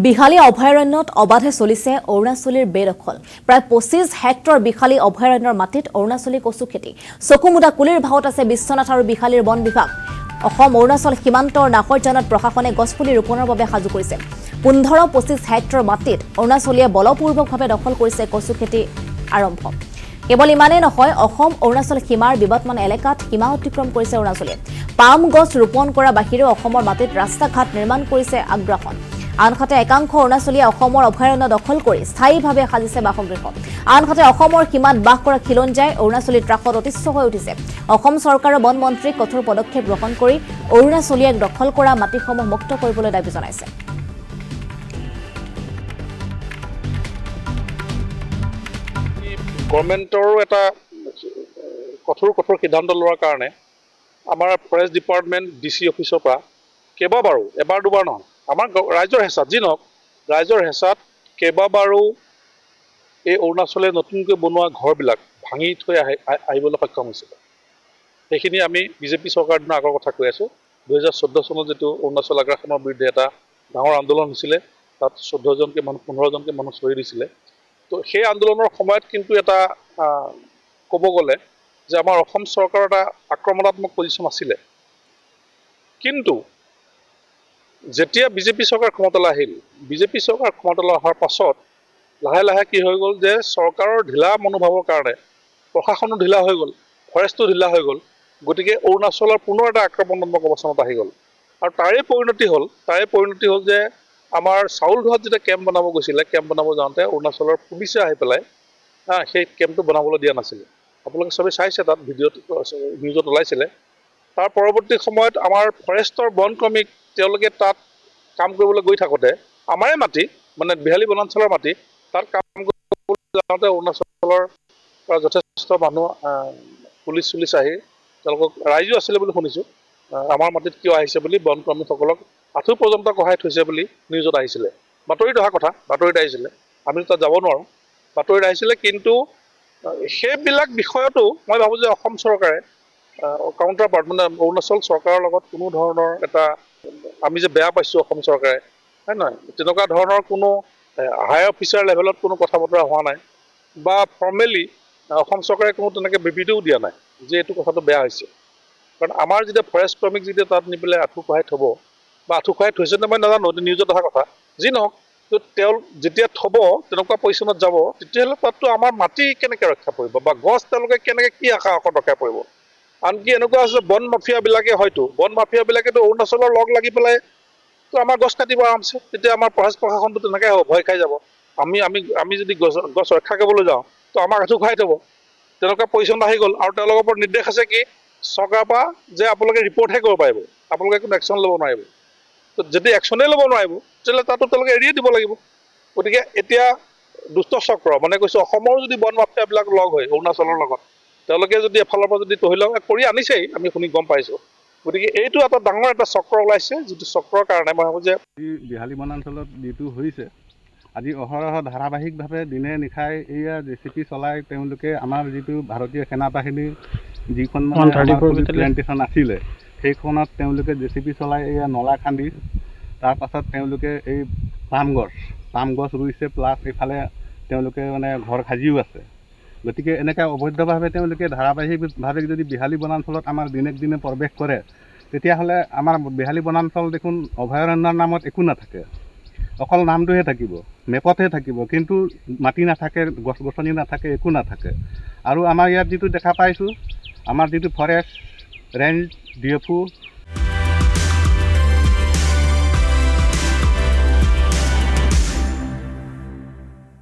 বিহালী অভয়াৰণ্যত অবাধে চলিছে অৰুণাচলীৰ বেদখল। প্ৰায় 25 হেক্টৰ বিহালী অভয়াৰণ্যৰ মাটিত অৰুণাচলী কচু খেতি। চকুমুদা কুলিৰ ভাৱত আছে বিশ্বনাথ আৰু বিহালীৰ বন বিভাগ। অসম অৰুণাচল সীমান্তৰ নাহৰজানত প্ৰশাসনে গছপুলি ৰোপণৰ বাবে সাজু কৰিছে। 15-25 হেক্টৰ মাটিত অৰুণাচলীয়ে বলপূৰ্বকভাৱে দখল কৰিছে কচু খেতি আৰম্ভ। কেৱল ইমানেই নহয়, অসম অৰুণাচল সীমাৰ বিবাদমান এলেকাত সীমা অতিক্ৰম কৰিছে অৰুণাচলীয়ে। পাম গছ ৰোপণ কৰা বাহিৰেও অসমৰ মাটিত ৰাস্তা ঘাট নিৰ্মাণ কৰিছে আগ্ৰাসন। আনহাতে একাংশ অৰুণাচলীয়ে অসমৰ অভয়াৰণ্য দখল কৰি স্থায়ীভাৱে সাজিছে বাসগৃহ। আনহাতে অসমৰ সীমাত বাস কৰা খিলঞ্জীয়াই অৰুণাচলী ত্ৰাসত অতিষ্ঠ হৈ উঠিছে। অসম চৰকাৰৰ বন মন্ত্ৰীক কঠোৰ পদক্ষেপ গ্ৰহণ কৰি অৰুণাচলীয়ে দখল কৰা মাটিসমূহ মুক্ত কৰিবলৈ দাবী জনাইছে। গভৰ্ণমেণ্টৰো এটা কঠোৰ সিদ্ধান্ত লোৱাৰ কাৰণে আমাৰ ফৰেষ্ট ডিপাৰ্টমেণ্ট DC অফিচৰ পৰা কেইবাবাৰো এবাৰ দুবাৰ নহয়, আমাৰ ৰাইজৰ হেঁচাত যি নহওক, ৰাইজৰ হেঁচাত কেইবাবাৰো এই অৰুণাচলে নতুনকৈ বনোৱা ঘৰবিলাক ভাঙি থৈ আহিবলৈ সক্ষম হৈছিলে। সেইখিনি আমি বিজেপি চৰকাৰ দিনৰ আগৰ কথা কৈ আছোঁ। 2014 চনত যিটো অৰুণাচল আগ্ৰাসনৰ বিৰুদ্ধে এটা ডাঙৰ আন্দোলন হৈছিলে, তাত 15জনকৈ মানুহ শ্বহীদ হৈছিলে। তো সেই আন্দোলনৰ সময়ত কিন্তু এটা ক'ব গ'লে যে আমাৰ অসম চৰকাৰৰ এটা আক্ৰমণাত্মক পজিশ্যন আছিলে। কিন্তু যেতিয়া বিজেপি চৰকাৰ ক্ষমতালৈ আহিল, বিজেপি চৰকাৰ ক্ষমতালৈ অহাৰ পাছত লাহে লাহে কি হৈ গ'ল যে চৰকাৰৰ ঢিলা মনোভাৱৰ কাৰণে প্ৰশাসনো ঢিলা হৈ গ'ল, ফৰেষ্টো ঢিলা হৈ গ'ল। গতিকে অৰুণাচলৰ পুনৰ এটা আক্ৰমণাত্মক অৱস্থানত আহি গ'ল। আৰু তাৰে পৰিণতি হ'ল যে আমাৰ চাউল ধোৱাত যেতিয়া কেম্প বনাব গৈছিলে, কেম্প বনাব যাওঁতে অৰুণাচলৰ পুলিচে আহি পেলাই সেই কেম্পটো বনাবলৈ দিয়া নাছিলে। আপোনালোকে চবেই চাইছে, তাত নিউজত ওলাইছিলে। তাৰ পৰৱৰ্তী সময়ত আমাৰ ফৰেষ্টৰ বন কৰ্মীক তেওঁলোকে তাত কাম কৰিবলৈ গৈ থাকোঁতে আমাৰে মাটি, মানে বিহালী বনাঞ্চলৰ মাটি, তাত কাম কৰিবলৈ যাওঁতে অৰুণাচলৰ পৰা যথেষ্ট মানুহ পুলিচ আহি তেওঁলোকক, ৰাইজো আছিলে বুলি শুনিছোঁ, আমাৰ মাটিত কিয় আহিছে বুলি বন কৰ্মীসকলক আঁঠু পৰ্যন্ত কঢ়াই থৈছে বুলি নিউজত আহিছিলে। বাতৰিত অহা কথা, বাতৰিত আহিছিলে, আমি তাত যাব নোৱাৰোঁ, বাতৰিত আহিছিলে। কিন্তু সেইবিলাক বিষয়তো মই ভাবোঁ যে অসম চৰকাৰে কাউণ্টাৰ পাৰ্ট, মানে অৰুণাচল চৰকাৰৰ লগত কোনো ধৰণৰ এটা, আমি যে বেয়া পাইছোঁ অসম চৰকাৰে, হয় নহয়, তেনেকুৱা ধৰণৰ কোনো হাই অফিচাৰ লেভেলত কোনো কথা বতৰা হোৱা নাই, বা ফৰ্মেলি অসম চৰকাৰে কোনো তেনেকৈ বিবৃতিও দিয়া নাই যে এইটো কথাটো বেয়া হৈছে। কাৰণ আমাৰ যেতিয়া ফৰেষ্ট কৰ্মীক যেতিয়া তাত নি পেলাই আঁঠু কঢ়াই থ'ব, বা আঁঠু কঢ়াই থৈছেনে মই নাজানো, নিউজত অহা কথা, যি নহওক, তেওঁ যেতিয়া থ'ব, তেনেকুৱা পজিশ্যনত যাব, তেতিয়াহ'লে তাততো আমাৰ মাটি কেনেকৈ ৰক্ষা পৰিব, বা গছ তেওঁলোকে কেনেকৈ কি আশাত ৰক্ষা পৰিব। আনকি এনেকুৱা আছে বন মাফিয়াবিলাকেতো অৰুণাচলৰ লগ লাগি পেলাই তো আমাৰ গছ কাটিব আৰামছে। তেতিয়া আমাৰ ফৰেষ্ট প্ৰশাসনটো তেনেকৈ হ'ব, ভয় খাই যাব। আমি যদি গছ ৰক্ষা কৰিবলৈ যাওঁ, তো আমাক আঁঠু কঢ়াই থ'ব। তেনেকুৱা পজিশ্যন আহি গ'ল। আৰু তেওঁলোকৰ ওপৰত নিৰ্দেশ আছে কি, চৰকাৰৰ পৰা যে আপোনালোকে ৰিপৰ্টহে কৰিব পাৰিব, আপোনালোকে কোনো একশ্যন ল'ব নোৱাৰিব। তো যদি একশ্যনেই ল'ব নোৱাৰিব, তেতিয়াহ'লে তাতো তেওঁলোকে এৰিয়ে দিব লাগিব। গতিকে এতিয়া দুষ্ট চক্ৰ, মানে কৈছোঁ, অসমৰ যদি বন মাফিয়াবিলাক লগ হৈ অৰুণাচলৰ লগত, তেওঁলোকে যদি এফালৰ পৰা যদি তহিলং কৰি আনিছেই, আমি শুনি গম পাইছোঁ। গতিকে এইটো এটা ডাঙৰ এটা চক্ৰ ওলাইছে, যিটো চক্ৰৰ কাৰণে মই ভাবোঁ যে বিহালী বনাঞ্চলত যিটো হৈছে, আজি অহৰহ ধাৰাবাহিকভাৱে দিনে নিশাই এয়া JCP চলাই তেওঁলোকে আমাৰ যিটো ভাৰতীয় সেনা বাহিনীৰ যিখন প্লেণ্টেশ্যন আছিলে, সেইখনত তেওঁলোকে JCP চলাই এয়া নলা খান্দি, তাৰপাছত তেওঁলোকে এই পাম গছ ৰুইছে, প্লাছ এইফালে তেওঁলোকে মানে ঘৰ সাজিও আছে। গতিকে এনেকৈ অবৈধভাৱে তেওঁলোকে ধাৰাবাহিকভাৱে যদি বিহালী বনাঞ্চলত আমাৰ দিনে প্ৰৱেশ কৰে, তেতিয়াহ'লে আমাৰ বিহালী বনাঞ্চল দেখোন অভয়াৰণ্যৰ নামত একো নাথাকে, অকল নামটোহে থাকিব, মেপতহে থাকিব, কিন্তু মাটি নাথাকে, গছ গছনি নাথাকে, একো নাথাকে। আৰু আমাৰ ইয়াত যিটো দেখা পাইছোঁ, আমাৰ যিটো ফৰেষ্ট ৰেঞ্জ DFO